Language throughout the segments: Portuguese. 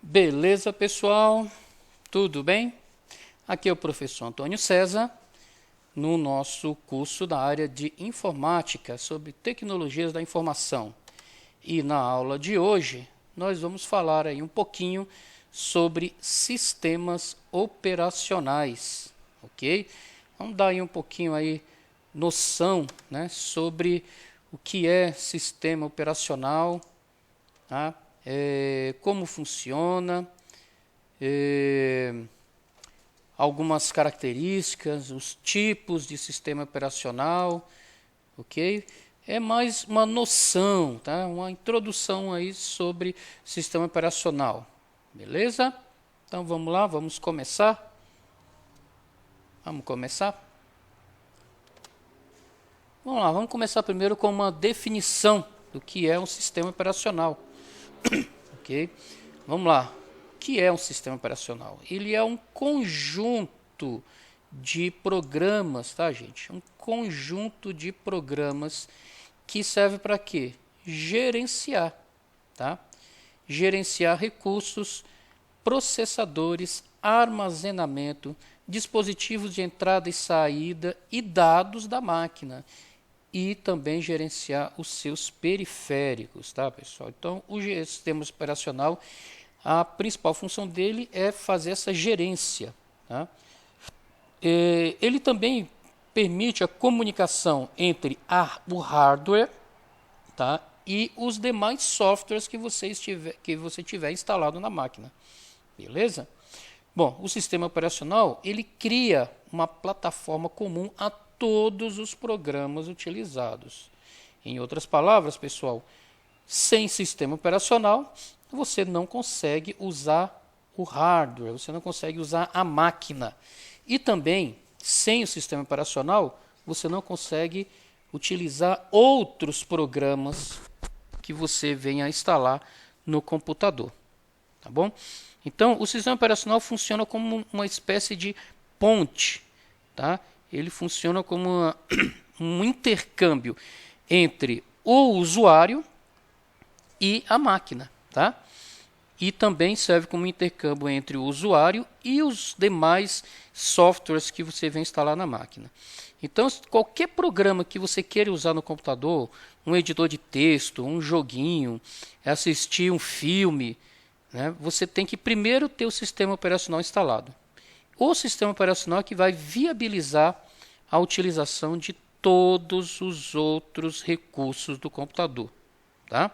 Beleza, pessoal? Tudo bem? Aqui é o professor Antônio César, no nosso curso da área de informática sobre tecnologias da informação. E na aula de hoje, nós vamos falar aí um pouquinho sobre sistemas operacionais, ok? Vamos dar aí um pouquinho aí noção, né, sobre o que é sistema operacional, tá? Como funciona, algumas características, os tipos de sistema operacional, ok? É mais uma noção, tá? Uma introdução aí sobre sistema operacional, beleza? Então vamos lá, vamos começar. Vamos começar? Vamos lá, vamos começar primeiro com uma definição do que é um sistema operacional. Ok? Vamos lá. O que é um sistema operacional? Ele é um conjunto de programas, tá, gente? Um conjunto de programas que serve para quê? Gerenciar, tá? Gerenciar recursos, processadores, armazenamento, dispositivos de entrada e saída e dados da máquina. E também gerenciar os seus periféricos, tá, pessoal? Então, o sistema operacional, a principal função dele é fazer essa gerência, tá? Ele também permite a comunicação entre o hardware, tá, e os demais softwares que você tiver instalado na máquina, beleza? Bom, o sistema operacional ele cria uma plataforma comum a todos os programas utilizados. Em outras palavras, pessoal, sem sistema operacional, você não consegue usar o hardware, você não consegue usar a máquina. E também, sem o sistema operacional, você não consegue utilizar outros programas que você venha a instalar no computador. Tá bom? Então, o sistema operacional funciona como uma espécie de ponte, tá? Ele funciona como um intercâmbio entre o usuário e a máquina, tá? E também serve como intercâmbio entre o usuário e os demais softwares que você vai instalar na máquina. Então, qualquer programa que você queira usar no computador, um editor de texto, um joguinho, assistir um filme, né, você tem que primeiro ter o sistema operacional instalado. O sistema operacional que vai viabilizar a utilização de todos os outros recursos do computador, tá?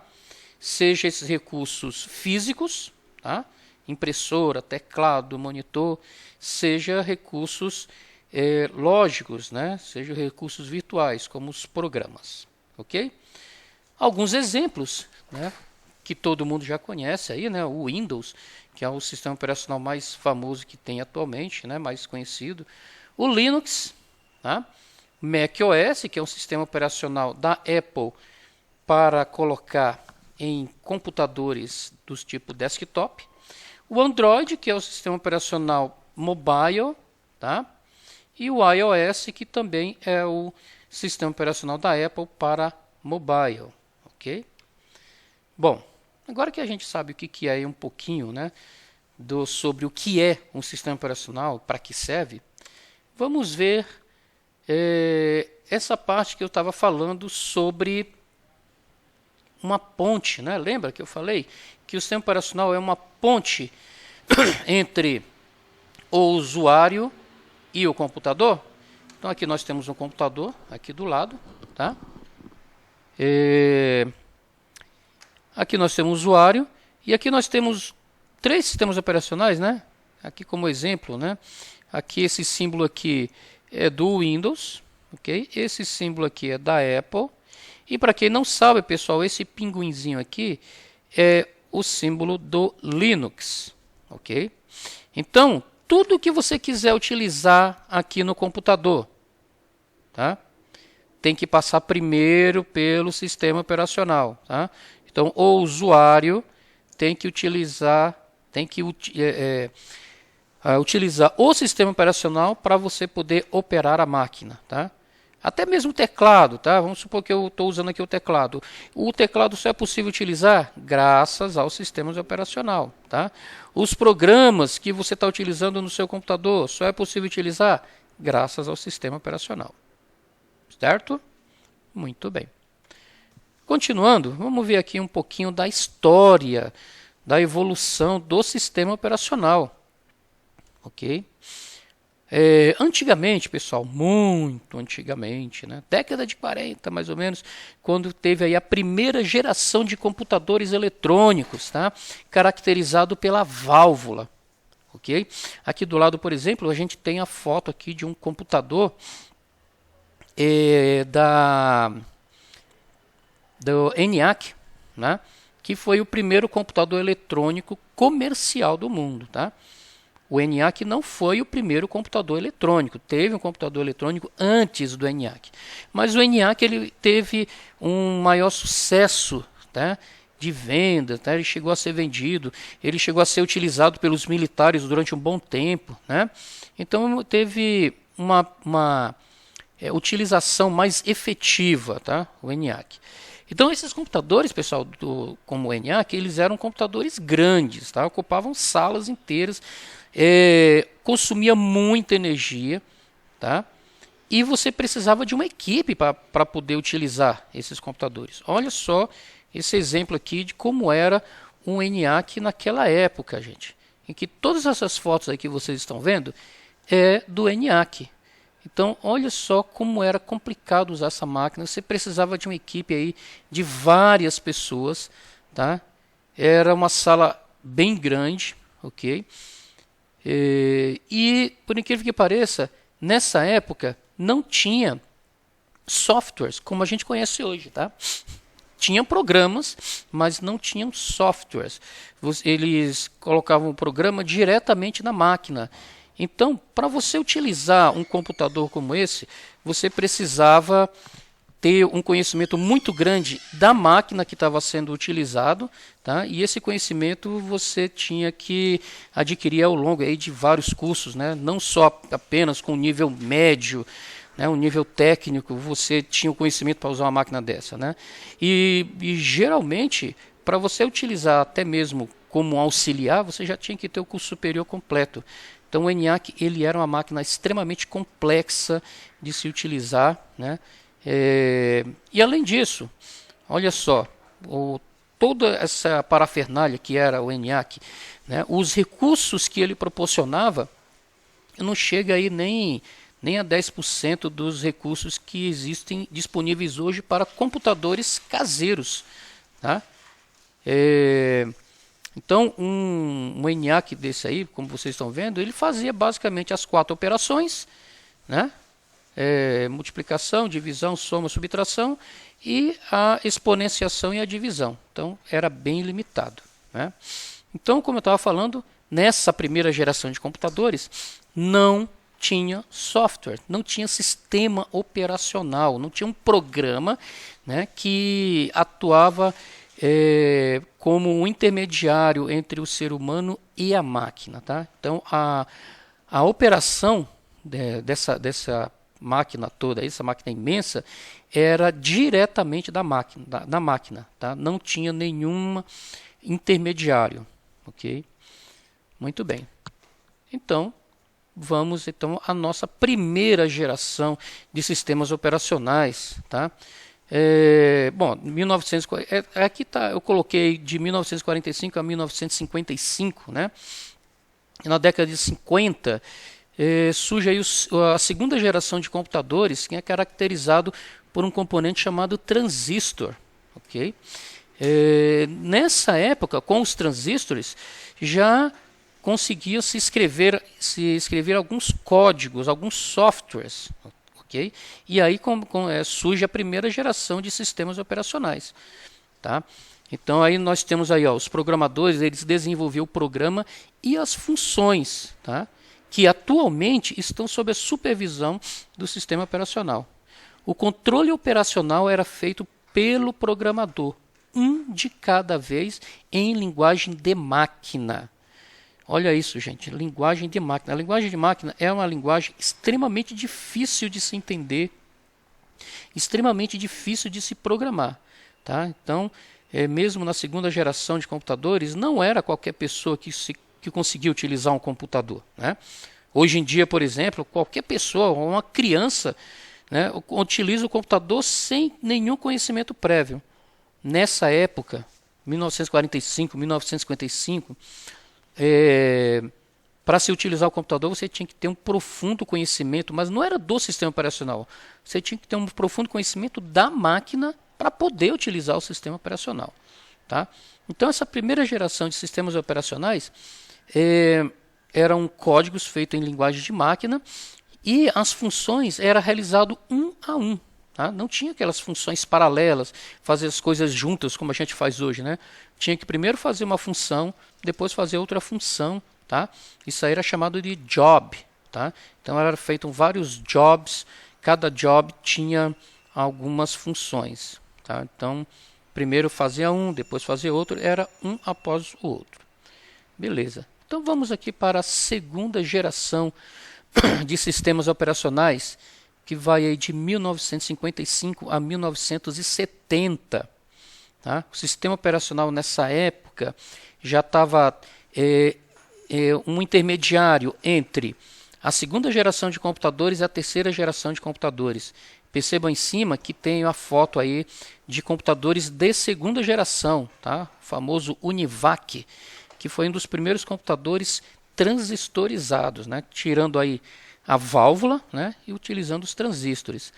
Seja esses recursos físicos, tá? Impressora, teclado, monitor, seja recursos lógicos, né? Seja recursos virtuais, como os programas, ok? Alguns exemplos, né, que todo mundo já conhece aí, né? O Windows, que é o sistema operacional mais famoso que tem atualmente, né? Mais conhecido. O Linux, tá? macOS, que é um sistema operacional da Apple para colocar em computadores dos tipo desktop. O Android, que é o sistema operacional mobile, tá? E o iOS, que também é o sistema operacional da Apple para mobile, ok? Bom, agora que a gente sabe o que é um pouquinho, né, sobre o que é um sistema operacional, para que serve, vamos ver essa parte que eu estava falando sobre uma ponte, né? Lembra que eu falei que o sistema operacional é uma ponte entre o usuário e o computador? Então aqui nós temos um computador aqui do lado, tá? Aqui nós temos o usuário e aqui nós temos três sistemas operacionais, né? Aqui como exemplo, né? Aqui esse símbolo aqui é do Windows, ok? Esse símbolo aqui é da Apple. E para quem não sabe, pessoal, esse pinguinzinho aqui é o símbolo do Linux, ok? Então, tudo que você quiser utilizar aqui no computador, tá? Tem que passar primeiro pelo sistema operacional, tá? Então, o usuário tem que utilizar o sistema operacional para você poder operar a máquina, tá? Até mesmo o teclado, tá? Vamos supor que eu estou usando aqui o teclado. O teclado só é possível utilizar graças ao sistema operacional, tá? Os programas que você está utilizando no seu computador só é possível utilizar graças ao sistema operacional, certo? Muito bem. Continuando, vamos ver aqui um pouquinho da história, da evolução do sistema operacional, ok? Antigamente, pessoal, muito antigamente, né, década de 40 mais ou menos, quando teve aí a primeira geração de computadores eletrônicos, tá, caracterizado pela válvula, ok? Aqui do lado, por exemplo, a gente tem a foto aqui de um computador do ENIAC, né, que foi o primeiro computador eletrônico comercial do mundo, tá? O ENIAC não foi o primeiro computador eletrônico, teve um computador eletrônico antes do ENIAC. Mas o ENIAC ele teve um maior sucesso, tá, de venda, tá? Ele chegou a ser vendido, ele chegou a ser utilizado pelos militares durante um bom tempo, né? Então teve uma utilização mais efetiva, tá? O ENIAC. Então esses computadores, pessoal, como o ENIAC, eles eram computadores grandes, tá? Ocupavam salas inteiras, consumia muita energia, tá? E você precisava de uma equipe para poder utilizar esses computadores. Olha só esse exemplo aqui de como era um ENIAC naquela época, gente. Em que todas essas fotos aí que vocês estão vendo é do ENIAC. Então, olha só como era complicado usar essa máquina. Você precisava de uma equipe aí de várias pessoas, tá? Era uma sala bem grande, ok? E, por incrível que pareça, nessa época não tinha softwares como a gente conhece hoje, tá? Tinham programas, mas não tinham softwares. Eles colocavam o programa diretamente na máquina. Então, para você utilizar um computador como esse, você precisava ter um conhecimento muito grande da máquina que estava sendo utilizado, tá? E esse conhecimento você tinha que adquirir ao longo aí de vários cursos, né? Não só apenas com nível médio, né? Um nível técnico, você tinha o conhecimento para usar uma máquina dessa, né? E geralmente, para você utilizar até mesmo como auxiliar, você já tinha que ter o curso superior completo. Então o ENIAC ele era uma máquina extremamente complexa de se utilizar, né? E além disso, olha só, toda essa parafernália que era o ENIAC, né, os recursos que ele proporcionava não chega aí nem a 10% dos recursos que existem disponíveis hoje para computadores caseiros, tá? Então um ENIAC desse aí, como vocês estão vendo, ele fazia basicamente as 4 operações, né? Multiplicação, divisão, soma, subtração e a exponenciação e a divisão. Então era bem limitado, né? Então, como eu estava falando, nessa primeira geração de computadores não tinha software, não tinha sistema operacional, não tinha um programa, né, que atuava como um intermediário entre o ser humano e a máquina, tá? Então a operação dessa máquina toda, essa máquina imensa, era diretamente da máquina, tá? Não tinha nenhum intermediário, ok? Muito bem. Então, vamos então à nossa primeira geração de sistemas operacionais, tá? Bom, 1940, aqui tá, eu coloquei de 1945 a 1955, né? Na década de 50 surge aí a segunda geração de computadores, que é caracterizado por um componente chamado transistor, ok? Nessa época, com os transistores, já conseguia se escrever alguns códigos, alguns softwares, ok? E aí surge a primeira geração de sistemas operacionais, tá? Então aí nós temos aí, ó, os programadores, eles desenvolveram o programa e as funções, tá? Que atualmente estão sob a supervisão do sistema operacional. O controle operacional era feito pelo programador, um de cada vez em linguagem de máquina. Olha isso, gente, linguagem de máquina. A linguagem de máquina é uma linguagem extremamente difícil de se entender, extremamente difícil de se programar. Tá? Então, mesmo na segunda geração de computadores, não era qualquer pessoa que conseguia utilizar um computador. Né? Hoje em dia, por exemplo, qualquer pessoa, uma criança, né, utiliza o computador sem nenhum conhecimento prévio. Nessa época, 1945, 1955, para se utilizar o computador você tinha que ter um profundo conhecimento, mas não era do sistema operacional. Você tinha que ter um profundo conhecimento da máquina para poder utilizar o sistema operacional. Tá? Então essa primeira geração de sistemas operacionais eram códigos feitos em linguagem de máquina e as funções eram realizadas um a um. Tá? Não tinha aquelas funções paralelas, fazer as coisas juntas como a gente faz hoje. Né? Tinha que primeiro fazer uma função, depois fazer outra função. Tá? Isso aí era chamado de job. Tá? Então eram feitos vários jobs, cada job tinha algumas funções. Tá? Então primeiro fazia um, depois fazia outro, era um após o outro. Beleza. Então vamos aqui para a segunda geração de sistemas operacionais, que vai aí de 1955 a 1970. Tá? O sistema operacional nessa época já estava um intermediário entre a segunda geração de computadores e a terceira geração de computadores. Percebam em cima que tem a foto aí de computadores de segunda geração, tá? O famoso UNIVAC, que foi um dos primeiros computadores transistorizados, né? Tirando aí a válvula, né? E utilizando os transistores.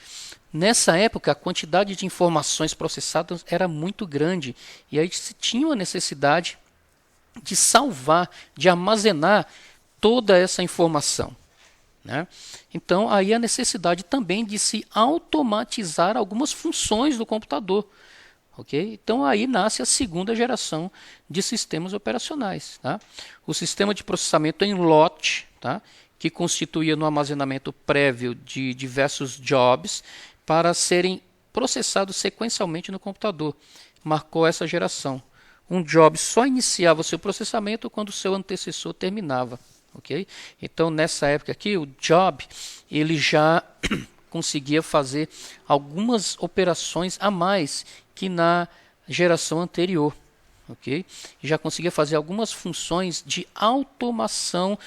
Nessa época, a quantidade de informações processadas era muito grande e aí se tinha a necessidade de salvar, de armazenar toda essa informação. Né? Então, aí a necessidade também de se automatizar algumas funções do computador. Okay? Então, aí nasce a segunda geração de sistemas operacionais. Tá? O sistema de processamento em lote, tá? Que constituía no armazenamento prévio de diversos jobs para serem processados sequencialmente no computador. Marcou essa geração. Um job só iniciava o seu processamento quando o seu antecessor terminava. Okay? Então nessa época aqui o job ele já conseguia fazer algumas operações a mais que na geração anterior. Okay? Já conseguia fazer algumas funções de automação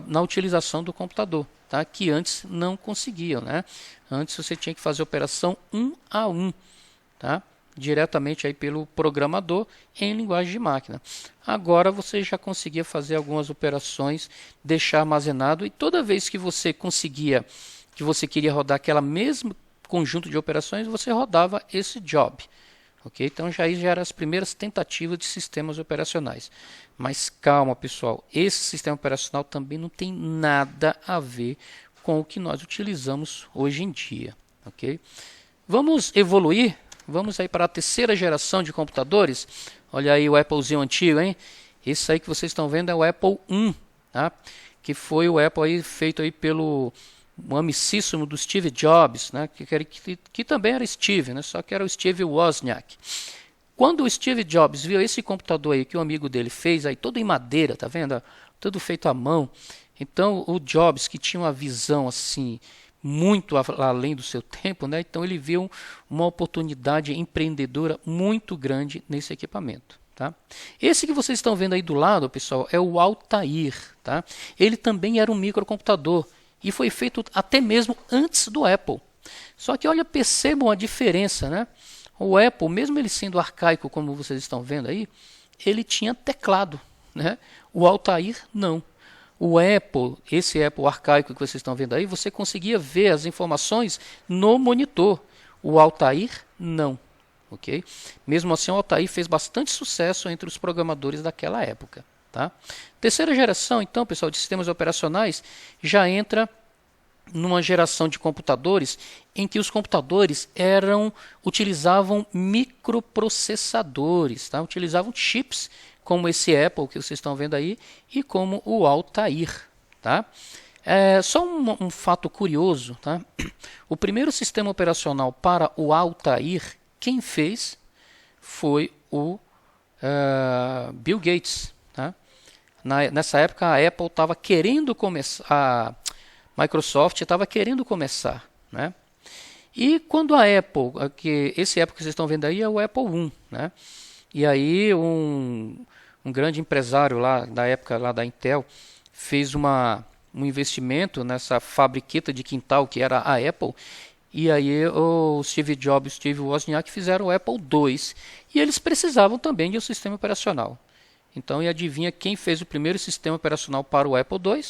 na utilização do computador, tá? Que antes não conseguiam. Né? Antes você tinha que fazer operação um a um. Tá? Diretamente aí pelo programador em linguagem de máquina. Agora você já conseguia fazer algumas operações, deixar armazenado e toda vez que você queria rodar aquela mesmo conjunto de operações, você rodava esse job. Okay? Então já eram as primeiras tentativas de sistemas operacionais. Mas calma, pessoal, esse sistema operacional também não tem nada a ver com o que nós utilizamos hoje em dia. Okay? Vamos evoluir. Vamos aí para a terceira geração de computadores. Olha aí o Applezinho antigo, hein? Esse aí que vocês estão vendo é o Apple I, tá? Que foi o Apple aí feito aí pelo amicíssimo do Steve Jobs, né? Que também era Steve, né? Só que era o Steve Wozniak. Quando o Steve Jobs viu esse computador aí que um amigo dele fez, aí todo em madeira, tá vendo? Tudo feito à mão. Então o Jobs, que tinha uma visão assim muito além do seu tempo, né? Então ele viu uma oportunidade empreendedora muito grande nesse equipamento. Tá? Esse que vocês estão vendo aí do lado, pessoal, é o Altair. Tá? Ele também era um microcomputador e foi feito até mesmo antes do Apple. Só que olha, percebam a diferença. Né? O Apple, mesmo ele sendo arcaico, como vocês estão vendo aí, ele tinha teclado. Né? O Altair não. O Apple, esse Apple arcaico que vocês estão vendo aí, você conseguia ver as informações no monitor. O Altair, não. Okay? Mesmo assim, o Altair fez bastante sucesso entre os programadores daquela época. Tá? Terceira geração, então, pessoal, de sistemas operacionais, já entra numa geração de computadores em que os computadores utilizavam microprocessadores, tá? Utilizavam chips como esse Apple que vocês estão vendo aí e como o Altair. Tá? Só um fato curioso, tá? O primeiro sistema operacional para o Altair, quem fez foi o Bill Gates. Tá? Nessa época a Apple estava querendo começar, a Microsoft estava querendo começar. Né? E quando a Apple, que esse Apple que vocês estão vendo aí é o Apple I, né? E aí um grande empresário lá da época lá da Intel fez um investimento nessa fabriqueta de quintal que era a Apple. E aí o Steve Jobs e o Steve Wozniak fizeram o Apple II. E eles precisavam também de um sistema operacional. Então, e adivinha quem fez o primeiro sistema operacional para o Apple II?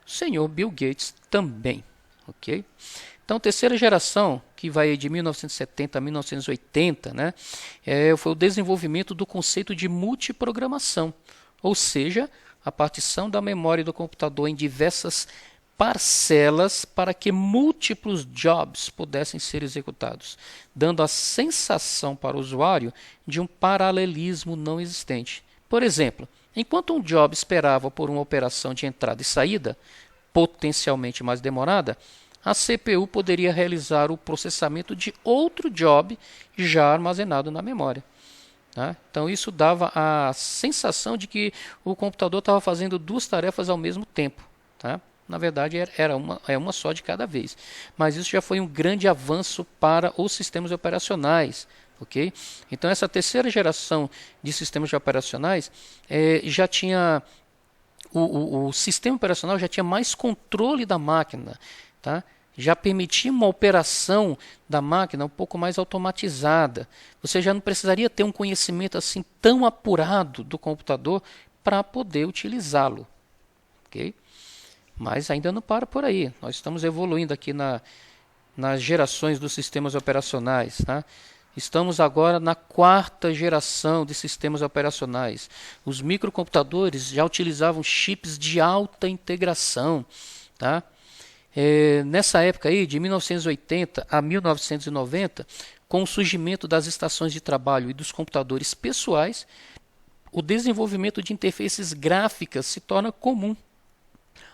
O senhor Bill Gates também. Ok? Então, terceira geração, que vai de 1970 a 1980, né, foi o desenvolvimento do conceito de multiprogramação, ou seja, a partição da memória do computador em diversas parcelas para que múltiplos jobs pudessem ser executados, dando a sensação para o usuário de um paralelismo não existente. Por exemplo, enquanto um job esperava por uma operação de entrada e saída, potencialmente mais demorada, a CPU poderia realizar o processamento de outro job já armazenado na memória. Tá? Então isso dava a sensação de que o computador estava fazendo duas tarefas ao mesmo tempo. Tá? Na verdade era uma só de cada vez. Mas isso já foi um grande avanço para os sistemas operacionais. Okay? Então essa terceira geração de sistemas operacionais já tinha... O sistema operacional já tinha mais controle da máquina. Tá? Já permitia uma operação da máquina um pouco mais automatizada. Você já não precisaria ter um conhecimento assim tão apurado do computador para poder utilizá-lo. Okay? Mas ainda não para por aí. Nós estamos evoluindo aqui nas gerações dos sistemas operacionais. Tá? Estamos agora na quarta geração de sistemas operacionais. Os microcomputadores já utilizavam chips de alta integração. Tá? Nessa época aí, de 1980 a 1990, com o surgimento das estações de trabalho e dos computadores pessoais, o desenvolvimento de interfaces gráficas se torna comum.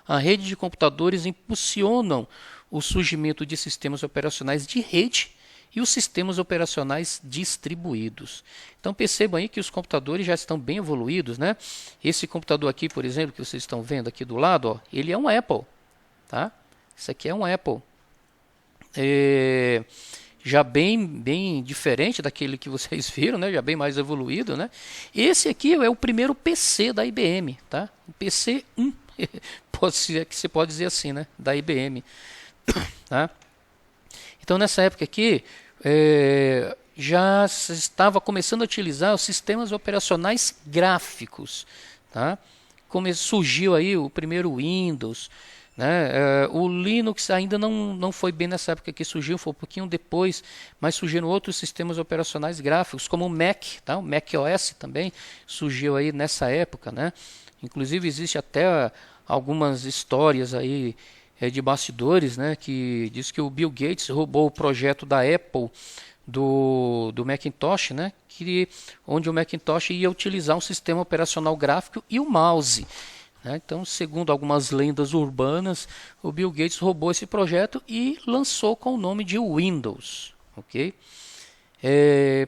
A rede de computadores impulsionam o surgimento de sistemas operacionais de rede e os sistemas operacionais distribuídos. Então percebam aí que os computadores já estão bem evoluídos, né? Esse computador aqui, por exemplo, que vocês estão vendo aqui do lado, ó, ele é um Apple, tá? Isso aqui é um Apple. Já bem diferente daquele que vocês viram, né? Já bem mais evoluído, né? Esse aqui é o primeiro PC da IBM, tá? O PC 1, que se pode dizer assim, né? Da IBM. Tá? Então nessa época aqui já se estava começando a utilizar os sistemas operacionais gráficos. Tá? Como surgiu aí o primeiro Windows. Né? O Linux ainda não foi bem nessa época que surgiu, foi um pouquinho depois, mas surgiram outros sistemas operacionais gráficos, como o Mac, tá? O Mac OS também surgiu aí nessa época. Né? Inclusive existe até algumas histórias aí de bastidores, né, que diz que o Bill Gates roubou o projeto da Apple do Macintosh, né, onde o Macintosh ia utilizar um sistema operacional gráfico e o mouse. Então, segundo algumas lendas urbanas, o Bill Gates roubou esse projeto e lançou com o nome de Windows. Okay?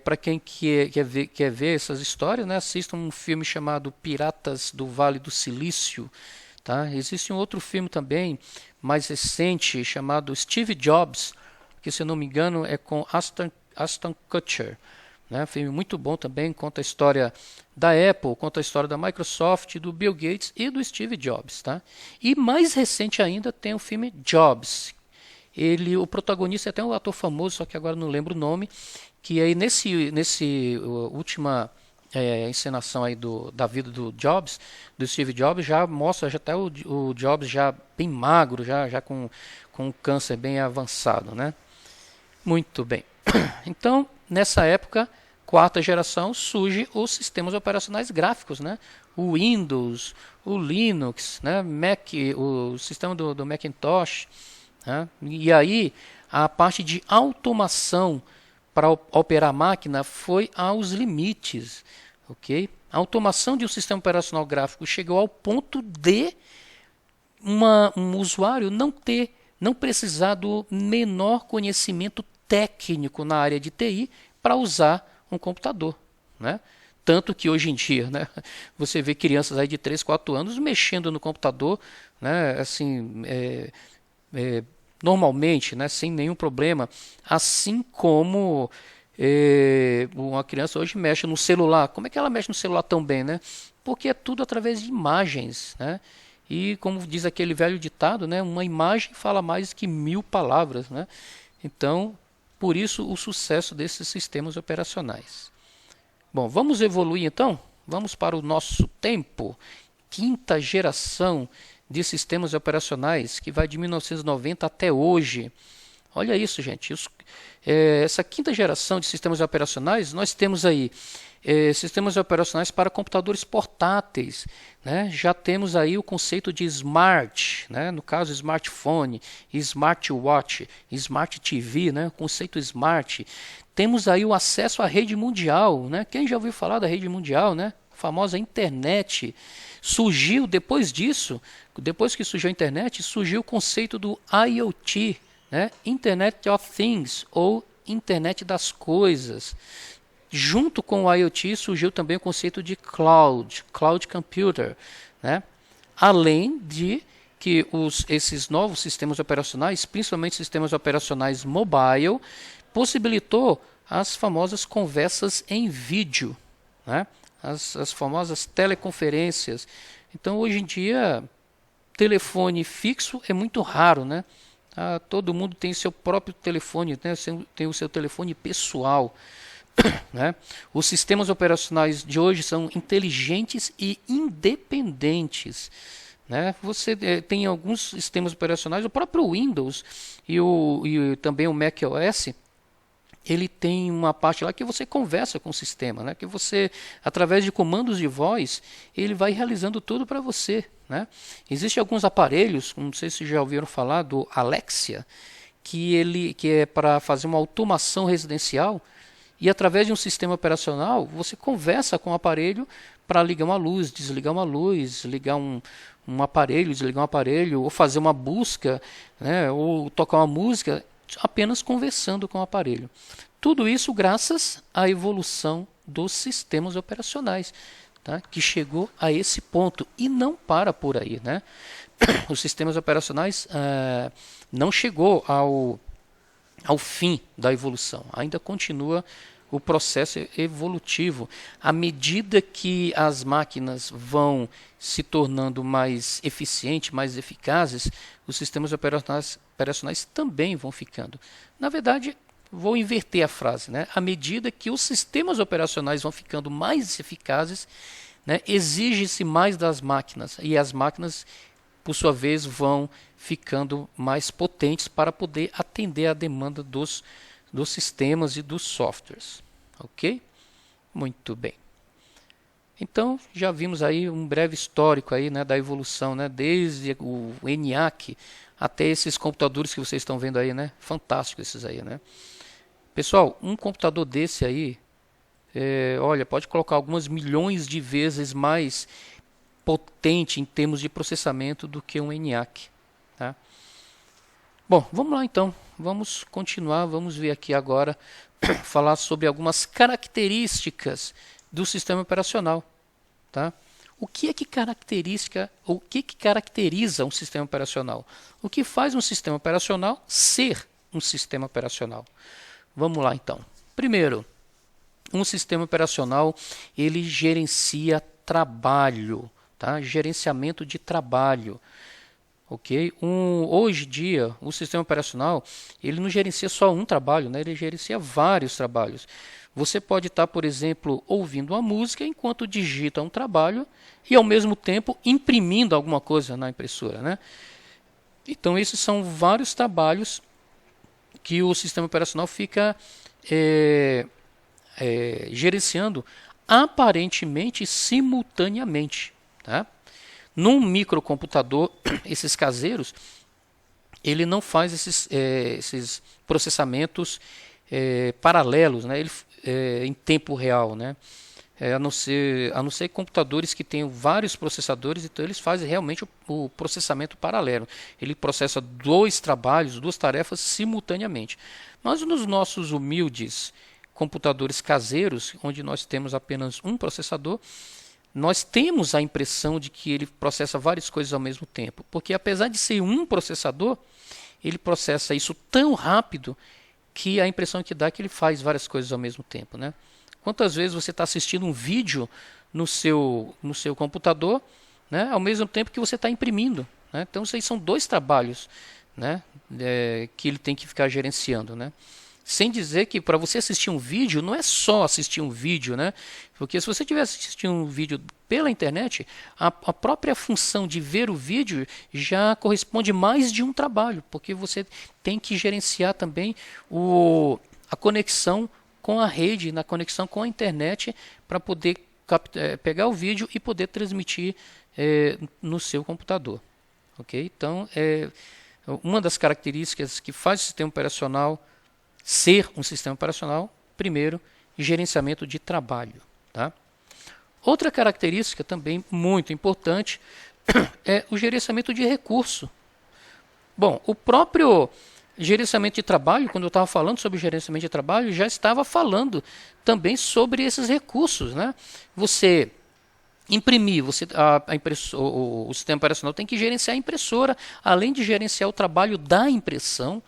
Para quem quer ver essas histórias, né, assista um filme chamado Piratas do Vale do Silício. Tá? Existe um outro filme também, mais recente, chamado Steve Jobs, que, se eu não me engano, é com Ashton Kutcher. Né? Filme muito bom também, conta a história da Apple, conta a história da Microsoft, do Bill Gates e do Steve Jobs. Tá? E mais recente ainda tem o filme Jobs. O protagonista é até um ator famoso, só que agora não lembro o nome, que aí nesse última encenação aí da vida do Jobs, do Steve Jobs, já mostra já até o Jobs já bem magro, já com câncer bem avançado. Né? Muito bem. Então, nessa época, quarta geração, surge os sistemas operacionais gráficos, né? O Windows, o Linux, né? Mac, o sistema do Macintosh. Né? E aí, a parte de automação para operar a máquina foi aos limites. Okay? A automação de um sistema operacional gráfico chegou ao ponto de um usuário não precisar do menor conhecimento técnico na área de TI para usar um computador. Né? Tanto que hoje em dia, né, você vê crianças aí de 3, 4 anos mexendo no computador, né, assim, normalmente, né, sem nenhum problema, assim como uma criança hoje mexe no celular. Como é que ela mexe no celular tão bem, né? Porque é tudo através de imagens, né? E como diz aquele velho ditado, né, uma imagem fala mais que 1000 palavras, né? Então, por isso o sucesso desses sistemas operacionais. Bom, vamos evoluir então? Vamos para o nosso tempo. Quinta geração de sistemas operacionais, que vai de 1990 até hoje. Olha isso, gente. Essa quinta geração de sistemas operacionais, nós temos aí sistemas operacionais para computadores portáteis, né? Já temos aí o conceito de smart, né? No caso smartphone, smartwatch, smart TV, né? O conceito smart. Temos aí o acesso à rede mundial, né? Quem já ouviu falar da rede mundial, né? A famosa internet. Surgiu depois disso, depois que surgiu a internet, surgiu o conceito do IoT, né? Internet of Things ou Internet das Coisas. Junto com o IoT surgiu também o conceito de cloud computer, né? Além de que esses novos sistemas operacionais, principalmente sistemas operacionais mobile, possibilitou as famosas conversas em vídeo, né? As famosas teleconferências. Então, hoje em dia, telefone fixo é muito raro, né? Todo mundo tem seu próprio telefone, né? Tem o seu telefone pessoal. Né? Os sistemas operacionais de hoje são inteligentes e independentes. Né? Você tem alguns sistemas operacionais, o próprio Windows e também o macOS, ele tem uma parte lá que você conversa com o sistema, né? Que você, através de comandos de voz, ele vai realizando tudo para você. Né? Existem alguns aparelhos, não sei se já ouviram falar do Alexia, que é para fazer uma automação residencial. E através de um sistema operacional, você conversa com o aparelho para ligar uma luz, desligar uma luz, ligar um aparelho, desligar um aparelho, ou fazer uma busca, né, ou tocar uma música, apenas conversando com o aparelho. Tudo isso graças à evolução dos sistemas operacionais, tá, que chegou a esse ponto e não para por aí. Né? Os sistemas operacionais não chegou ao fim da evolução, ainda continua o processo evolutivo. À medida que as máquinas vão se tornando mais eficientes, mais eficazes, os sistemas operacionais também vão ficando. Na verdade, vou inverter a frase, né? À medida que os sistemas operacionais vão ficando mais eficazes, né, exige-se mais das máquinas, e as máquinas, por sua vez, vão ficando mais potentes para poder atender à demanda dos sistemas e dos softwares. Ok? Muito bem. Então, já vimos aí um breve histórico aí, né, da evolução, né, desde o ENIAC até esses computadores que vocês estão vendo aí, né? Fantástico esses aí, né? Pessoal, um computador desse aí, olha, pode colocar algumas milhões de vezes mais potente em termos de processamento do que um ENIAC. Tá? Bom, vamos lá então, vamos continuar, vamos ver aqui agora, falar sobre algumas características do sistema operacional. Tá? O que caracteriza um sistema operacional? O que faz um sistema operacional ser um sistema operacional? Vamos lá então. Primeiro, um sistema operacional, ele gerencia trabalho, tá? Gerenciamento de trabalho. Okay? Hoje em dia, o sistema operacional, ele não gerencia só um trabalho, né? Ele gerencia vários trabalhos. Você pode estar, por exemplo, ouvindo uma música enquanto digita um trabalho e, ao mesmo tempo, imprimindo alguma coisa na impressora. Né? Então, esses são vários trabalhos que o sistema operacional fica gerenciando aparentemente simultaneamente. Tá? Num microcomputador, esses caseiros, ele não faz esses processamentos paralelos, né? Em tempo real, né? A não ser computadores que tenham vários processadores, então eles fazem realmente o processamento paralelo. Ele processa dois trabalhos, duas tarefas simultaneamente. Mas nos nossos humildes computadores caseiros, onde nós temos apenas um processador, nós temos a impressão de que ele processa várias coisas ao mesmo tempo, porque apesar de ser um processador, ele processa isso tão rápido que a impressão que dá é que ele faz várias coisas ao mesmo tempo, né? Quantas vezes você está assistindo um vídeo no seu computador, né, ao mesmo tempo que você está imprimindo, né? Então, isso aí são dois trabalhos, né, que ele tem que ficar gerenciando, né? Sem dizer que para você assistir um vídeo, não é só assistir um vídeo, né? Porque se você estiver assistindo um vídeo pela internet, a própria função de ver o vídeo já corresponde mais de um trabalho, porque você tem que gerenciar também a conexão com a rede, na conexão com a internet, para poder pegar o vídeo e poder transmitir no seu computador. Okay? Então, uma das características que faz o sistema operacional ser um sistema operacional, primeiro, gerenciamento de trabalho. Tá? Outra característica também muito importante é o gerenciamento de recurso. Bom, o próprio gerenciamento de trabalho, quando eu estava falando sobre gerenciamento de trabalho, já estava falando também sobre esses recursos, né? Você imprimir, o sistema operacional tem que gerenciar a impressora, além de gerenciar o trabalho da impressão,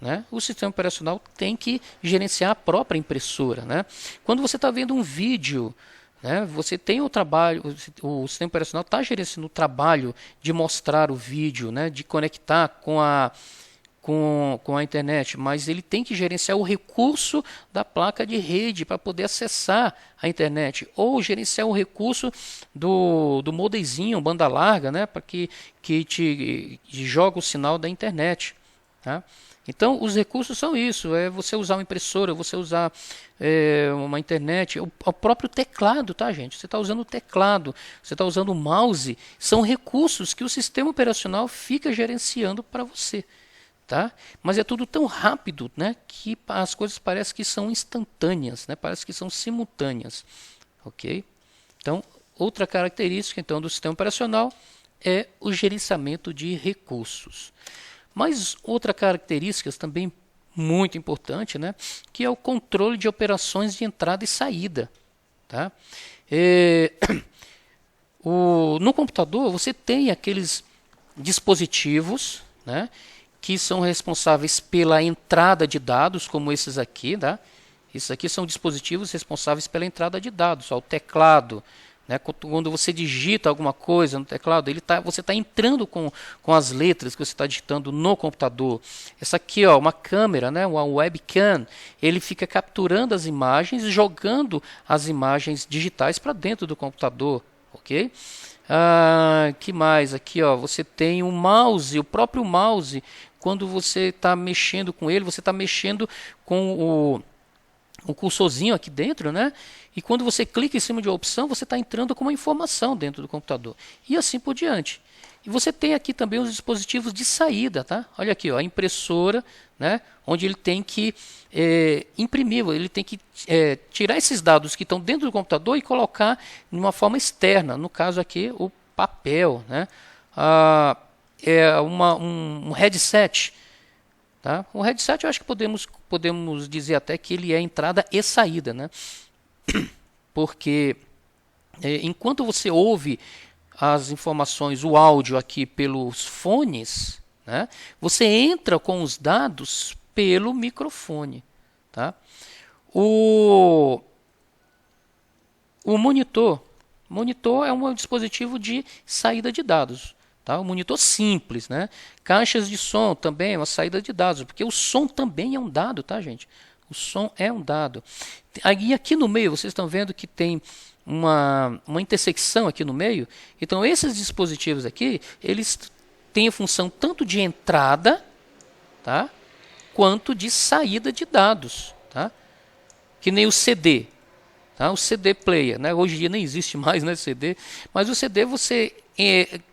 né? O sistema operacional tem que gerenciar a própria impressora, né? Quando você está vendo um vídeo, né, você tem o trabalho, o sistema operacional está gerenciando o trabalho de mostrar o vídeo, né, de conectar com a internet, mas ele tem que gerenciar o recurso da placa de rede para poder acessar a internet, ou gerenciar o recurso do modemzinho, banda larga, né, para que te joga o sinal da internet. Tá? Então, os recursos são isso, é você usar uma impressora, você usar uma internet, o próprio teclado, tá, gente? Você está usando o teclado, você está usando o mouse, são recursos que o sistema operacional fica gerenciando para você. Tá? Mas é tudo tão rápido, né, que as coisas parecem que são instantâneas, né, parece que são simultâneas. Okay? Então, outra característica então, do sistema operacional é o gerenciamento de recursos. Mas outra característica também muito importante, né, que é o controle de operações de entrada e saída. Tá? No computador você tem aqueles dispositivos, né, que são responsáveis pela entrada de dados, como esses aqui, tá? Esses aqui são dispositivos responsáveis pela entrada de dados. Ó, o teclado, né? Quando você digita alguma coisa no teclado, você está entrando com as letras que você está digitando no computador. Essa aqui, ó, uma câmera, né? Uma webcam, ele fica capturando as imagens e jogando as imagens digitais para dentro do computador, ok? Que mais? Aqui, ó, você tem o mouse, o próprio mouse. Quando você está mexendo com ele, você está mexendo com o cursorzinho aqui dentro, né? E quando você clica em cima de uma opção, você está entrando com uma informação dentro do computador. E assim por diante. E você tem aqui também os dispositivos de saída, tá? Olha aqui, ó, a impressora, né? Onde ele tem que imprimir, ele tem que tirar esses dados que estão dentro do computador e colocar de uma forma externa. No caso aqui, o papel, né? Um headset. Tá? O headset eu acho que podemos dizer até que ele é entrada e saída, né? Porque enquanto você ouve as informações, o áudio aqui pelos fones, né, você entra com os dados pelo microfone. Tá? O monitor é um dispositivo de saída de dados. Tá? Um monitor simples, né? Caixas de som também é uma saída de dados, porque o som também é um dado, tá, gente? O som é um dado. E aqui no meio, vocês estão vendo que tem uma intersecção aqui no meio. Então, esses dispositivos aqui, eles têm a função tanto de entrada, tá, quanto de saída de dados. Tá? Que nem o CD. Tá? O CD player, né? Hoje em dia nem existe mais, né, CD, mas o CD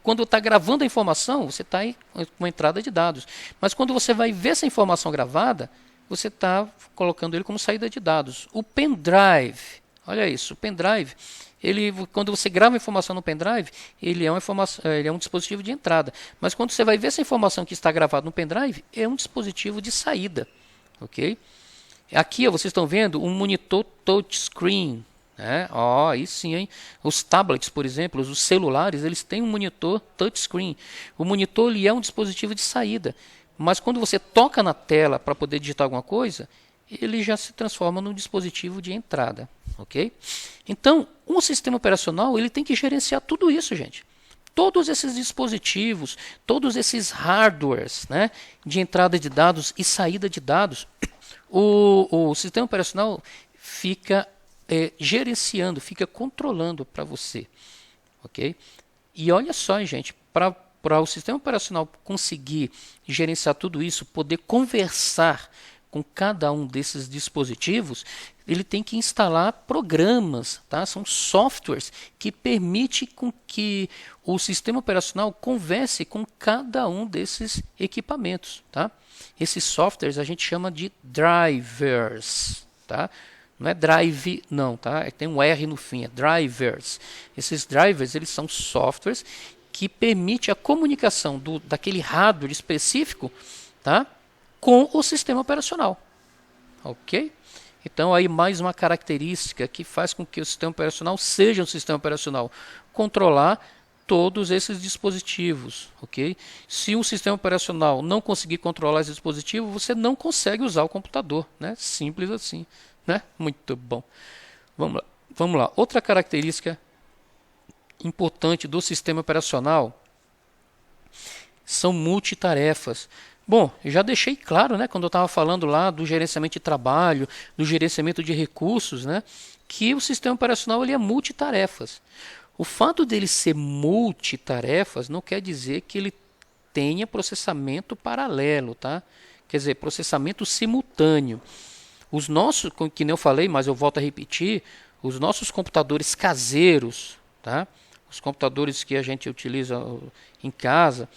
quando está gravando a informação, você está com uma entrada de dados. Mas quando você vai ver essa informação gravada, você está colocando ele como saída de dados. O pendrive, olha isso, o pendrive, quando você grava a informação no pendrive, ele é um dispositivo de entrada. Mas quando você vai ver essa informação que está gravada no pendrive, é um dispositivo de saída. Okay? Aqui, ó, vocês estão vendo um monitor touchscreen. Né? Aí sim, hein? Os tablets, por exemplo, os celulares, eles têm um monitor touchscreen. O monitor ele é um dispositivo de saída. mas quando você toca na tela para poder digitar alguma coisa, ele já se transforma num dispositivo de entrada, ok? Então, um sistema operacional ele tem que gerenciar tudo isso, gente. Todos esses dispositivos, todos esses hardwares, né, de entrada de dados e saída de dados, o sistema operacional fica gerenciando, fica controlando para você, ok? E olha só, gente, para o sistema operacional conseguir gerenciar tudo isso, poder conversar com cada um desses dispositivos, ele tem que instalar programas, tá? São softwares que permitem com que o sistema operacional converse com cada um desses equipamentos, tá? Esses softwares a gente chama de drivers, tá? Não é drive não, tá? Tem um R no fim, é drivers. Esses drivers eles são softwares que permitem a comunicação daquele hardware específico, tá? Com o sistema operacional, ok? Então aí mais uma característica que faz com que o sistema operacional seja um sistema operacional, controlar todos esses dispositivos, ok? Se um sistema operacional não conseguir controlar esse dispositivo, você não consegue usar o computador, né? Simples assim, né? Muito bom. Vamos lá. Outra característica importante do sistema operacional são multitarefas. Bom, eu já deixei claro, né, quando eu estava falando lá do gerenciamento de trabalho, do gerenciamento de recursos, né, que o sistema operacional ele é multitarefas. O fato dele ser multitarefas não quer dizer que ele tenha processamento paralelo, tá? Quer dizer, processamento simultâneo. Os nossos, que nem eu falei, mas eu volto a repetir, os nossos computadores caseiros, tá? Os computadores que a gente utiliza em casa,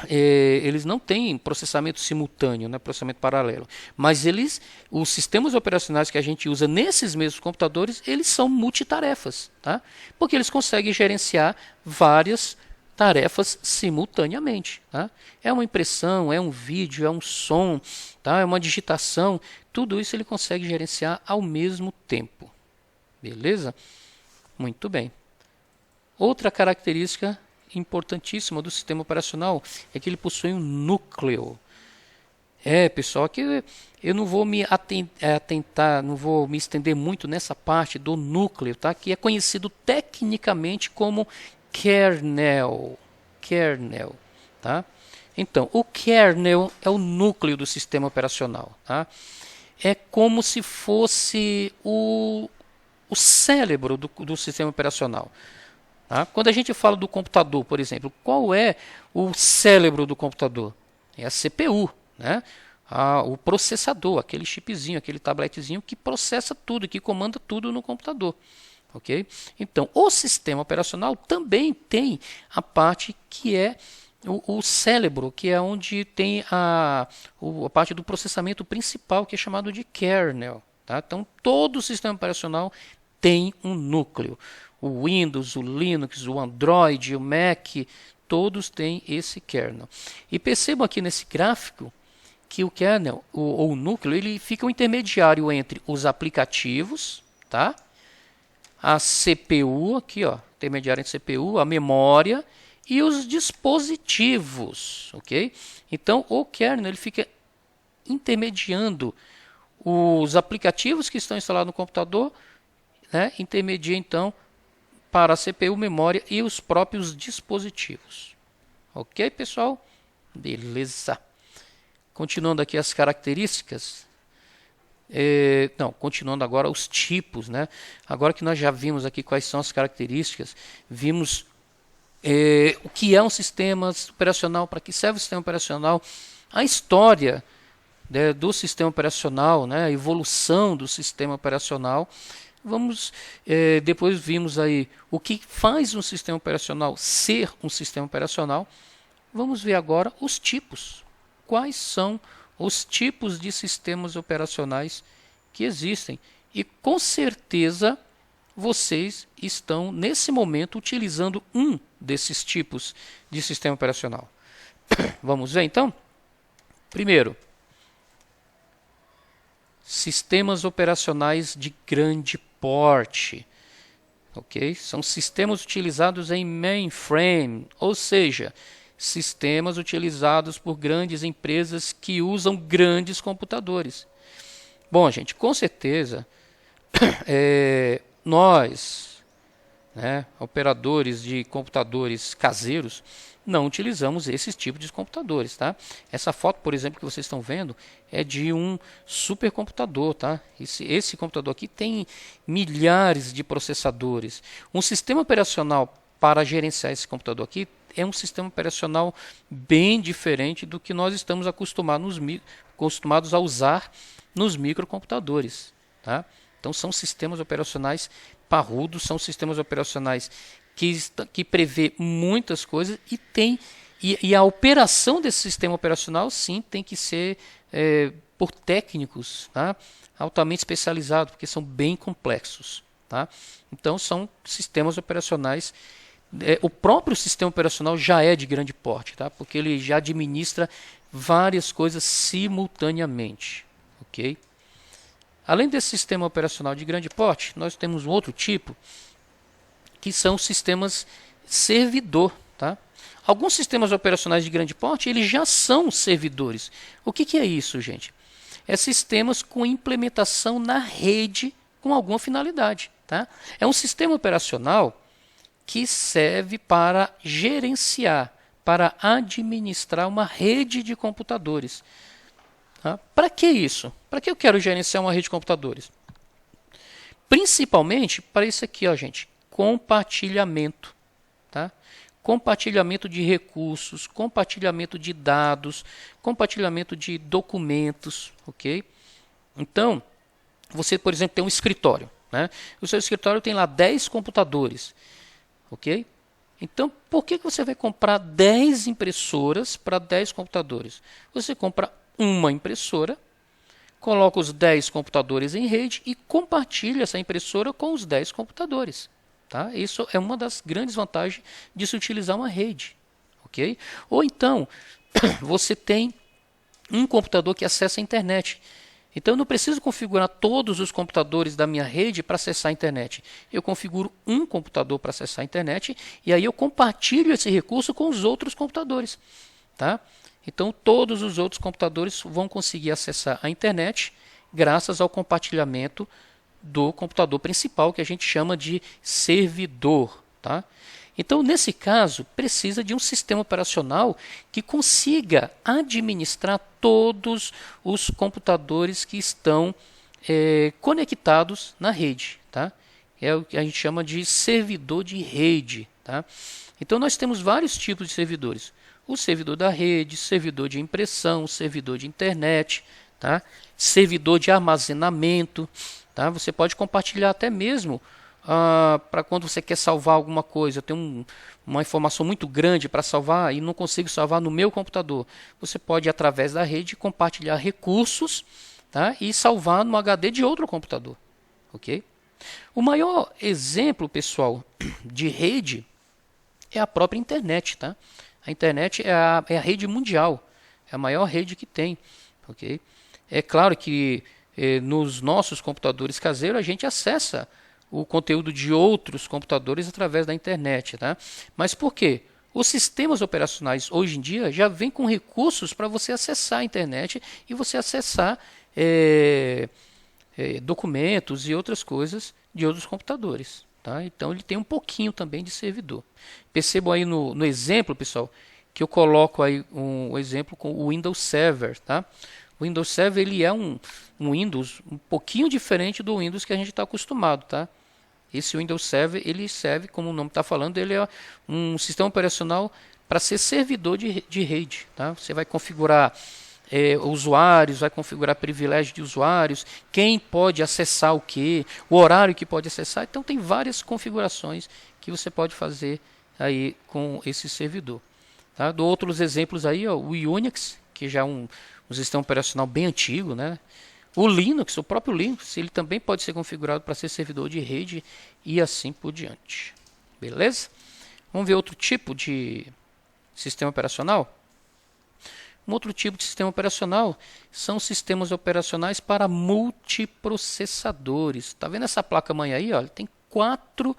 eles não têm processamento simultâneo, né, processamento paralelo, mas os sistemas operacionais que a gente usa nesses mesmos computadores, eles são multitarefas, tá? Porque eles conseguem gerenciar várias tarefas simultaneamente, tá? É uma impressão, é um vídeo, é um som, tá? É uma digitação, tudo isso ele consegue gerenciar ao mesmo tempo, beleza? Muito bem. Outra característica importantíssima do sistema operacional é que ele possui um núcleo. Pessoal, que eu não vou me atentar, não vou me estender muito nessa parte do núcleo, tá? Que é conhecido tecnicamente como kernel, tá? Então, o kernel é o núcleo do sistema operacional, tá? É como se fosse o cérebro do sistema operacional. Tá? Quando a gente fala do computador, por exemplo, qual é o cérebro do computador? É a CPU, né? O processador, aquele chipzinho, aquele tabletezinho que processa tudo, que comanda tudo no computador. Okay? Então, o sistema operacional também tem a parte que é o cérebro, que é onde tem a parte do processamento principal, que é chamado de kernel. Tá? Então, todo sistema operacional tem um núcleo. O Windows, o Linux, o Android, o Mac, todos têm esse kernel. E percebam aqui nesse gráfico que o kernel, ou o núcleo, ele fica um intermediário entre os aplicativos, tá? A CPU, aqui, ó, intermediário entre a CPU, a memória e os dispositivos, ok? Então, o kernel ele fica intermediando os aplicativos que estão instalados no computador, né? Intermedia, então, para a CPU, memória e os próprios dispositivos. Ok, pessoal? Beleza. Continuando aqui as características. Continuando agora os tipos, né? Agora que nós já vimos aqui quais são as características, vimos o que é um sistema operacional, para que serve o sistema operacional, a história, né, do sistema operacional, né, a evolução do sistema operacional. Depois vimos aí o que faz um sistema operacional ser um sistema operacional. Vamos ver agora os tipos. Quais são os tipos de sistemas operacionais que existem? E com certeza vocês estão nesse momento utilizando um desses tipos de sistema operacional. Vamos ver então? Primeiro, sistemas operacionais de grande porte. Ok? São sistemas utilizados em mainframe, ou seja, sistemas utilizados por grandes empresas que usam grandes computadores. Bom, gente, com certeza, nós, né, operadores de computadores caseiros, não utilizamos esses tipos de computadores, tá? Essa foto, por exemplo, que vocês estão vendo é de um supercomputador, tá? Esse computador aqui tem milhares de processadores. Um sistema operacional para gerenciar esse computador aqui é um sistema operacional bem diferente do que nós estamos acostumados a usar nos microcomputadores, tá? Então são sistemas operacionais parrudos, são sistemas operacionais que prevê muitas coisas e a operação desse sistema operacional sim tem que ser por técnicos, tá? Altamente especializados, porque são bem complexos, tá? Então são sistemas operacionais. O próprio sistema operacional já é de grande porte, tá? Porque ele já administra várias coisas simultaneamente, ok? Além desse sistema operacional de grande porte, nós temos um outro tipo, que são sistemas servidor, tá? Alguns sistemas operacionais de grande porte, eles já são servidores. O que é isso, gente? É sistemas com implementação na rede com alguma finalidade, tá? É um sistema operacional que serve para gerenciar, para administrar uma rede de computadores. Tá? Para que isso? Para que eu quero gerenciar uma rede de computadores? Principalmente para isso aqui, ó, gente. Compartilhamento, tá? Compartilhamento de recursos, compartilhamento de dados, compartilhamento de documentos, ok? Então, você, por exemplo, tem um escritório, né? O seu escritório tem lá 10 computadores, ok? Então, por que você vai comprar 10 impressoras para 10 computadores? Você compra uma impressora, coloca os 10 computadores em rede e compartilha essa impressora com os 10 computadores. Tá? Isso é uma das grandes vantagens de se utilizar uma rede. Okay? Ou então, você tem um computador que acessa a internet. Então, eu não preciso configurar todos os computadores da minha rede para acessar a internet. Eu configuro um computador para acessar a internet e aí eu compartilho esse recurso com os outros computadores. Tá? Então, todos os outros computadores vão conseguir acessar a internet graças ao compartilhamento do computador principal, que a gente chama de servidor. Tá? Então, nesse caso, precisa de um sistema operacional que consiga administrar todos os computadores que estão conectados na rede. Tá? É o que a gente chama de servidor de rede. Tá? Então, nós temos vários tipos de servidores. O servidor da rede, servidor de impressão, servidor de internet, tá? Servidor de armazenamento. Tá? Você pode compartilhar até mesmo para quando você quer salvar alguma coisa. Eu tenho uma informação muito grande para salvar e não consigo salvar no meu computador. Você pode, através da rede, compartilhar recursos, tá? E salvar no HD de outro computador. Okay? O maior exemplo, pessoal, de rede é a própria internet. Tá? A internet é a rede mundial, é a maior rede que tem. Okay? É claro que nos nossos computadores caseiros a gente acessa o conteúdo de outros computadores através da internet. Tá? Mas por quê? Os sistemas operacionais hoje em dia já vêm com recursos para você acessar a internet e você acessar documentos e outras coisas de outros computadores. Tá? Então ele tem um pouquinho também de servidor. Percebam aí no exemplo, pessoal, que eu coloco aí um exemplo com o Windows Server. Tá? O Windows Server ele é um Windows um pouquinho diferente do Windows que a gente está acostumado. Tá? Esse Windows Server ele serve, como o nome está falando, ele é um sistema operacional para ser servidor de rede. Tá? Você vai configurar usuários, vai configurar privilégios de usuários, quem pode acessar o que, o horário que pode acessar. Então tem várias configurações que você pode fazer aí com esse servidor. Tá? Dou outros exemplos aí, ó, o Unix, que já é um sistema operacional bem antigo, né? O Linux, o próprio Linux, ele também pode ser configurado para ser servidor de rede e assim por diante. Beleza? Vamos ver outro tipo de sistema operacional? Um outro tipo de sistema operacional são sistemas operacionais para multiprocessadores. Está vendo essa placa-mãe aí? Ó? Tem 4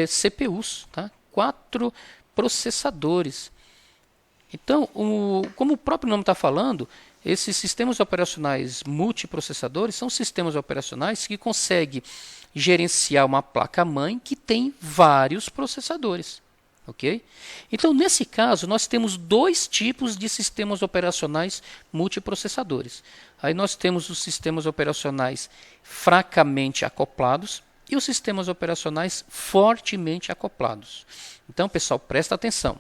CPUs, tá? 4 processadores. Então, como o próprio nome está falando, esses sistemas operacionais multiprocessadores são sistemas operacionais que conseguem gerenciar uma placa-mãe que tem vários processadores. Ok? Então, nesse caso, nós temos dois tipos de sistemas operacionais multiprocessadores. Aí nós temos os sistemas operacionais fracamente acoplados e os sistemas operacionais fortemente acoplados. Então, pessoal, presta atenção.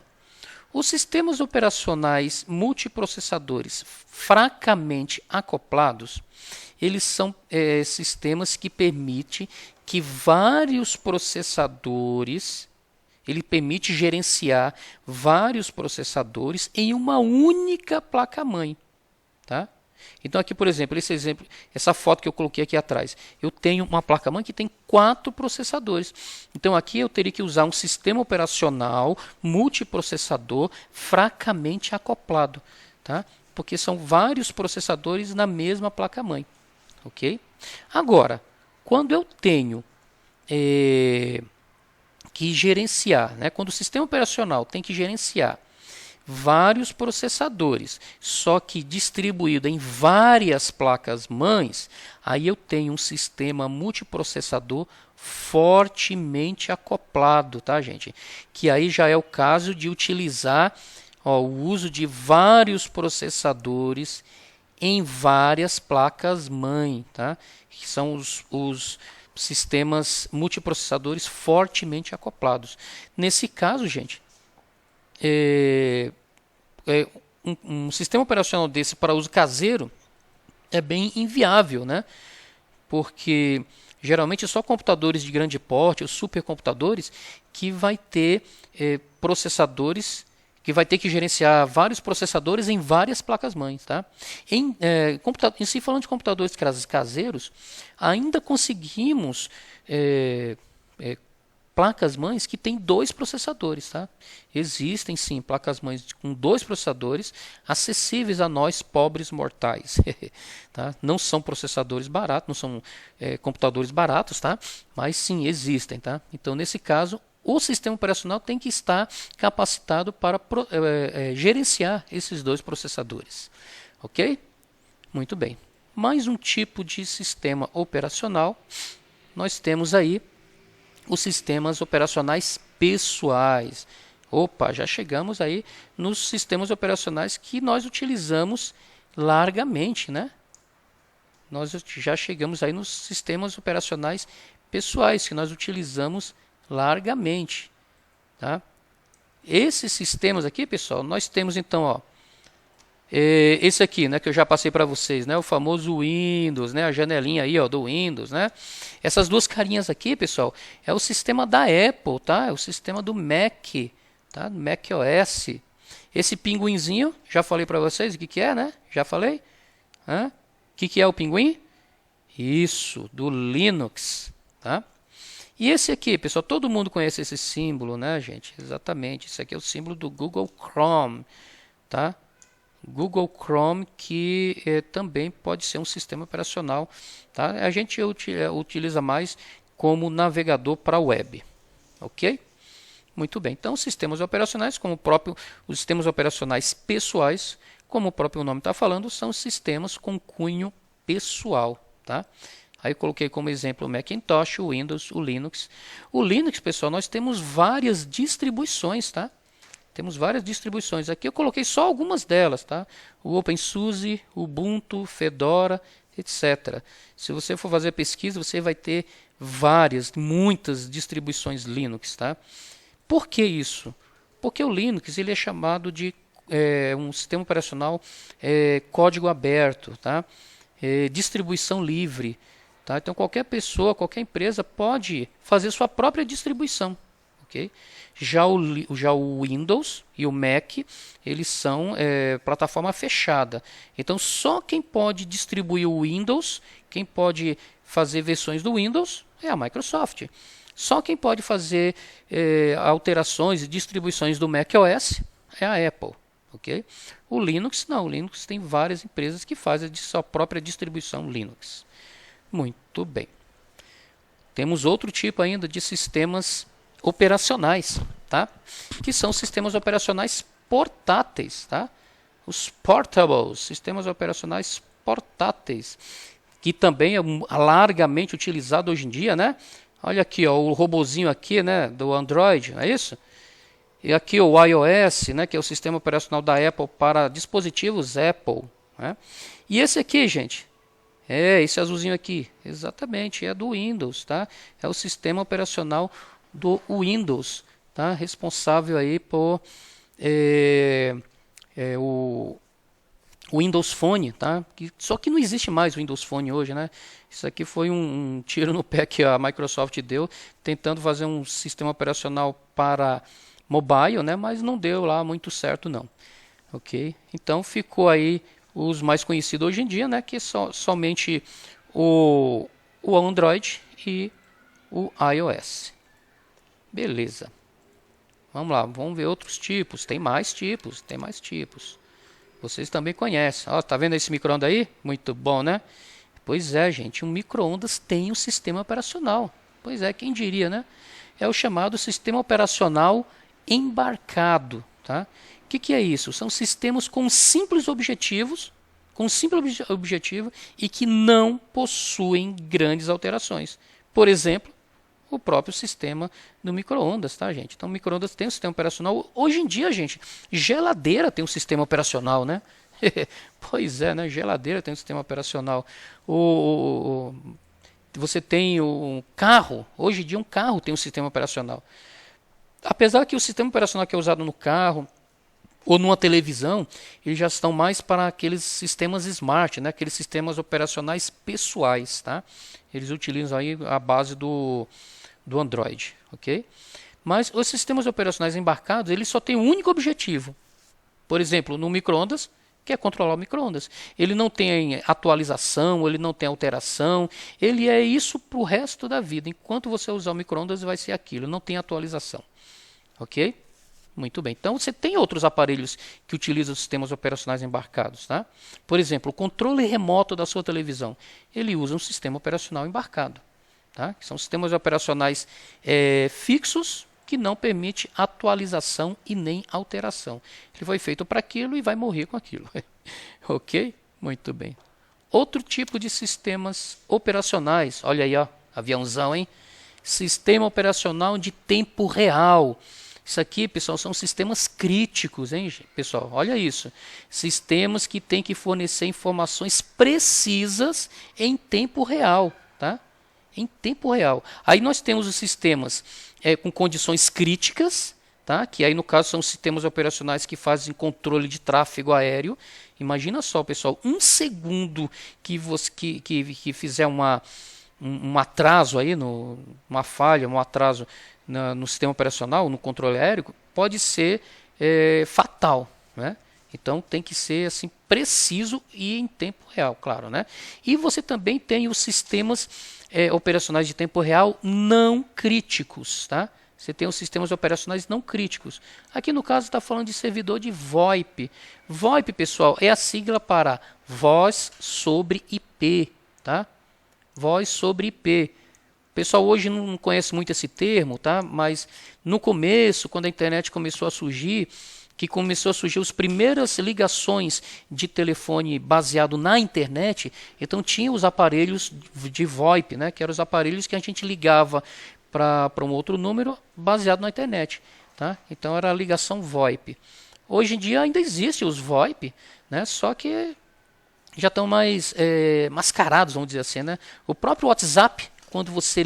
Os sistemas operacionais multiprocessadores fracamente acoplados, eles são sistemas que permitem que vários processadores, ele permite gerenciar vários processadores em uma única placa-mãe, tá? Então aqui, por exemplo, essa foto que eu coloquei aqui atrás, eu tenho uma placa-mãe que tem 4 processadores. Então aqui eu teria que usar um sistema operacional multiprocessador fracamente acoplado, tá? Porque são vários processadores na mesma placa-mãe, ok? Agora, quando eu tenho que gerenciar, né? Quando o sistema operacional tem que gerenciar vários processadores, só que distribuído em várias placas-mães, aí eu tenho um sistema multiprocessador fortemente acoplado, tá, gente? Que aí já é o caso de utilizar o uso de vários processadores em várias placas-mãe, tá? Que são os sistemas multiprocessadores fortemente acoplados. Nesse caso, gente, um sistema operacional desse para uso caseiro é bem inviável, né? Porque geralmente só computadores de grande porte, os supercomputadores, que vai ter processadores, que vai ter que gerenciar vários processadores em várias placas-mães, tá? Em si, falando de computadores caseiros, ainda conseguimos placas-mães que têm 2 processadores, tá? Existem sim placas-mães com 2 processadores acessíveis a nós pobres mortais, tá? Não são processadores baratos, não são computadores baratos, tá? Mas sim existem, tá? Então nesse caso o sistema operacional tem que estar capacitado para gerenciar esses 2 processadores, ok? Muito bem. Mais um tipo de sistema operacional, nós temos aí os sistemas operacionais pessoais. Opa, já chegamos aí nos sistemas operacionais que nós utilizamos largamente, né? Nós já chegamos aí nos sistemas operacionais pessoais que nós utilizamos largamente, tá? Esses sistemas aqui, pessoal, nós temos então, ó, esse aqui, né, que eu já passei para vocês, né, o famoso Windows, né, a janelinha aí, ó, do Windows, né? Essas duas carinhas aqui, pessoal, é o sistema da Apple, tá? É o sistema do Mac, tá? Mac OS. Esse pinguinzinho, já falei para vocês o que é, né? Já falei? O que é o pinguim? Isso, do Linux, tá? E esse aqui, pessoal, todo mundo conhece esse símbolo, né, gente? Exatamente, esse aqui é o símbolo do Google Chrome, tá? Google Chrome, que também pode ser um sistema operacional, tá? A gente utiliza mais como navegador para a web, ok? Muito bem, então sistemas operacionais, os sistemas operacionais pessoais, como o próprio nome está falando, são sistemas com cunho pessoal, tá? Aí eu coloquei como exemplo o Macintosh, o Windows, o Linux. O Linux, pessoal, nós temos várias distribuições, tá? Temos várias distribuições. Aqui eu coloquei só algumas delas, tá? O OpenSUSE, Ubuntu, Fedora, etc. Se você for fazer pesquisa, você vai ter muitas distribuições Linux, tá? Por que isso? Porque o Linux ele é chamado de um sistema operacional código aberto, tá? Distribuição livre. Tá? Então qualquer pessoa, qualquer empresa pode fazer sua própria distribuição. Okay? Já o Windows e o Mac, eles são plataforma fechada. Então só quem pode distribuir o Windows, quem pode fazer versões do Windows é a Microsoft. Só quem pode fazer alterações e distribuições do Mac OS é a Apple. Okay? O Linux não, o Linux tem várias empresas que fazem de sua própria distribuição Linux. Muito bem. Temos outro tipo ainda de sistemas operacionais, tá? Que são sistemas operacionais portáteis, tá? Os portables, sistemas operacionais portáteis, que também é largamente utilizado hoje em dia, né? Olha aqui, ó, o robozinho aqui, né, do Android, não é isso? E aqui o iOS, né, que é o sistema operacional da Apple para dispositivos Apple, né? E esse aqui, gente, esse azulzinho aqui, exatamente, é do Windows, tá? É o sistema operacional do Windows, tá? Responsável aí por o Windows Phone, tá? Só que não existe mais o Windows Phone hoje, né? Isso aqui foi um tiro no pé que a Microsoft deu, tentando fazer um sistema operacional para mobile, né? Mas não deu lá muito certo, não. Ok? Então ficou aí os mais conhecidos hoje em dia, né? Que somente o Android e o iOS. Beleza. Vamos lá, vamos ver outros tipos. Tem mais tipos, tem mais tipos. Vocês também conhecem. Ó, tá vendo esse micro-ondas aí? Muito bom, né? Pois é, gente, um micro-ondas tem um sistema operacional. Pois é, quem diria, né? É o chamado sistema operacional embarcado, tá? O que é isso? São sistemas com simples objetivos, e que não possuem grandes alterações. Por exemplo, o próprio sistema do micro-ondas, tá, gente? Então, o micro-ondas tem um sistema operacional. Hoje em dia, gente, geladeira tem um sistema operacional, né? Pois é, né? Geladeira tem um sistema operacional. Você tem um carro. Hoje em dia, um carro tem um sistema operacional. Apesar que o sistema operacional que é usado no carro ou numa televisão, eles já estão mais para aqueles sistemas smart, né? Aqueles sistemas operacionais pessoais, tá? Eles utilizam aí a base do Android, ok? Mas os sistemas operacionais embarcados, eles só têm um único objetivo. Por exemplo, no micro-ondas, que é controlar o micro-ondas. Ele não tem atualização, ele não tem alteração, ele é isso para o resto da vida. Enquanto você usar o micro-ondas, vai ser aquilo, não tem atualização, ok? Muito bem. Então, você tem outros aparelhos que utilizam sistemas operacionais embarcados, tá? Por exemplo, o controle remoto da sua televisão. Ele usa um sistema operacional embarcado, tá? Que são sistemas operacionais fixos que não permite atualização e nem alteração. Ele foi feito para aquilo e vai morrer com aquilo. Ok? Muito bem. Outro tipo de sistemas operacionais. Olha aí, ó, aviãozão, hein? Sistema operacional de tempo real. Isso aqui, pessoal, são sistemas críticos, hein, pessoal? Olha isso. Sistemas que têm que fornecer informações precisas em tempo real, tá? Em tempo real. Aí nós temos os sistemas com condições críticas, tá? Que aí no caso são sistemas operacionais que fazem controle de tráfego aéreo. Imagina só, pessoal, um segundo que você que fizer um atraso aí, uma falha, um atraso no sistema operacional, no controle aéreo, pode ser fatal, né? Então tem que ser assim preciso e em tempo real, claro, né? E você também tem os sistemas operacionais de tempo real não críticos, tá? Você tem os sistemas operacionais não críticos. Aqui no caso está falando de servidor de VoIP. VoIP, pessoal, é a sigla para voz sobre IP, tá? Voz sobre IP. O pessoal hoje não conhece muito esse termo, tá? Mas no começo, quando a internet começou a surgir, que começou a surgir as primeiras ligações de telefone baseado na internet, então tinha os aparelhos de VoIP, né? Que eram os aparelhos que a gente ligava para um outro número baseado na internet, tá? Então era a ligação VoIP. Hoje em dia ainda existe os VoIP, né? Só que já estão mais mascarados, vamos dizer assim, né? O próprio WhatsApp, quando você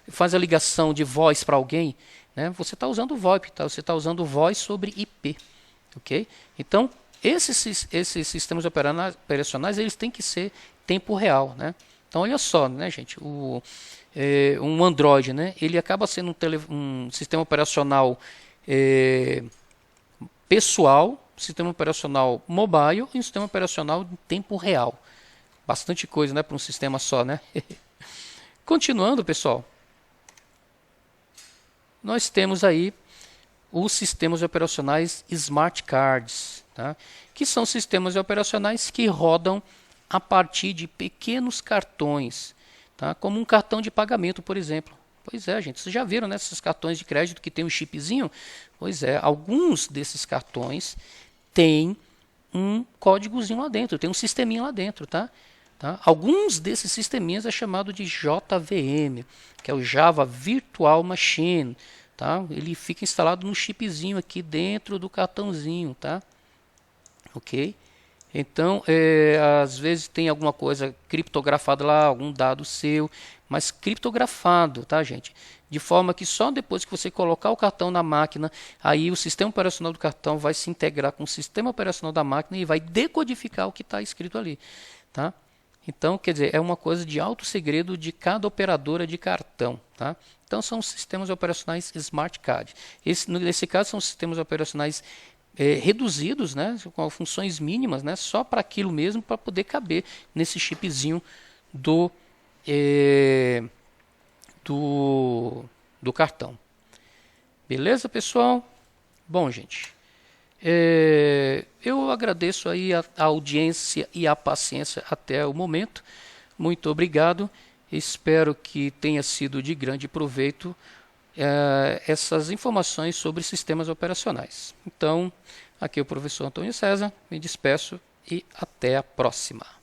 faz a ligação de voz para alguém, né, você está usando o VoIP, tá? Você está usando voz sobre IP, ok? Então, esses sistemas operacionais, eles têm que ser tempo real, né? Então, olha só, né, gente, um Android, né, ele acaba sendo um sistema operacional pessoal, sistema operacional mobile e um sistema operacional em tempo real. Bastante coisa, né, para um sistema só, né? Continuando, pessoal, nós temos aí os sistemas operacionais Smart Cards, tá? Que são sistemas operacionais que rodam a partir de pequenos cartões, tá? Como um cartão de pagamento, por exemplo. Pois é, gente, vocês já viram, né, esses cartões de crédito que tem um chipzinho? Pois é, alguns desses cartões têm um códigozinho lá dentro, tem um sisteminha lá dentro, tá? Alguns desses sisteminhas é chamado de JVM, que é o Java Virtual Machine, tá? Ele fica instalado no chipzinho aqui dentro do cartãozinho, tá? Ok? Então, às vezes tem alguma coisa criptografada lá, algum dado seu, mas criptografado, tá, gente? De forma que só depois que você colocar o cartão na máquina, aí o sistema operacional do cartão vai se integrar com o sistema operacional da máquina e vai decodificar o que está escrito ali, tá? Então, quer dizer, é uma coisa de alto segredo de cada operadora de cartão, tá? Então, são sistemas operacionais Smart Card. Nesse caso, são sistemas operacionais reduzidos, né, com funções mínimas, né, só para aquilo mesmo, para poder caber nesse chipzinho do cartão. Beleza, pessoal? Bom, gente, eu agradeço aí a audiência e a paciência até o momento. Muito obrigado. Espero que tenha sido de grande proveito essas informações sobre sistemas operacionais. Então, aqui é o professor Antônio César, me despeço e até a próxima.